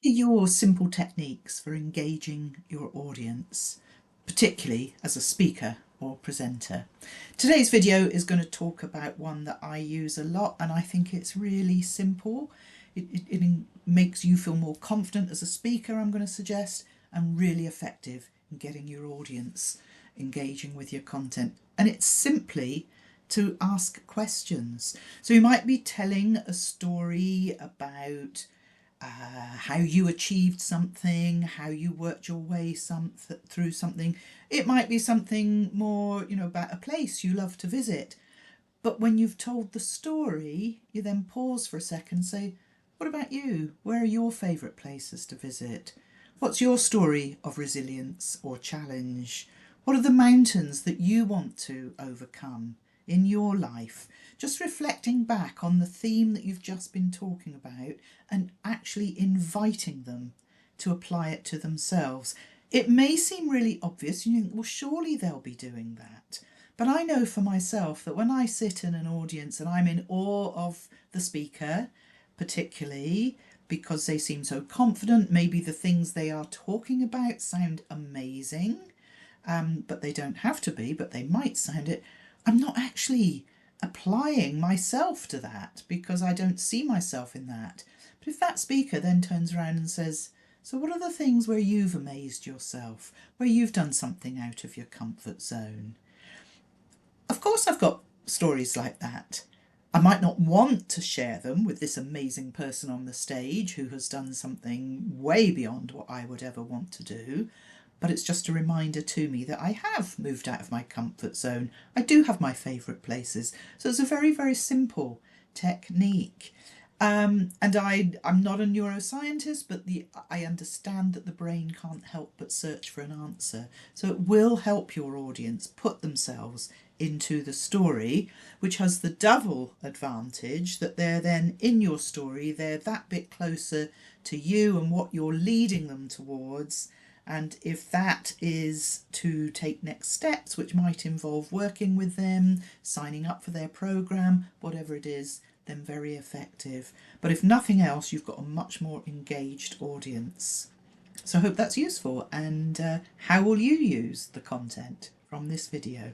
Your simple techniques for engaging your audience, particularly as a speaker or presenter. Today's video is going to talk about one that I use a lot, and I think it's really simple. It makes you feel more confident as a speaker, I'm going to suggest, and really effective in getting your audience engaging with your content. And it's simply to ask questions. So you might be telling a story about how you achieved something, how you worked your way through something. It might be something more, about a place you love to visit. But when you've told the story, you then pause for a second and say, what about you? Where are your favourite places to visit? What's your story of resilience or challenge? What are the mountains that you want to overcome in your life? Just reflecting back on the theme that you've just been talking about and actually inviting them to apply it to themselves. It may seem really obvious, you think, well, surely they'll be doing that. But I know for myself that when I sit in an audience and I'm in awe of the speaker, particularly because they seem so confident, maybe the things they are talking about sound amazing, but they don't have to be, but they might sound it. I'm not actually applying myself to that because I don't see myself in that. But if that speaker then turns around and says, so what are the things where you've amazed yourself, where you've done something out of your comfort zone? Of course I've got stories like that. I might not want to share them with this amazing person on the stage who has done something way beyond what I would ever want to do, but it's just a reminder to me that I have moved out of my comfort zone. I do have my favourite places. So it's a very, very simple technique. And I'm not a neuroscientist, but I understand that the brain can't help but search for an answer. So it will help your audience put themselves into the story, which has the double advantage that they're then in your story, they're that bit closer to you and what you're leading them towards. And if that is to take next steps, which might involve working with them, signing up for their program, whatever it is, then very effective. But if nothing else, you've got a much more engaged audience. So I hope that's useful. And how will you use the content from this video?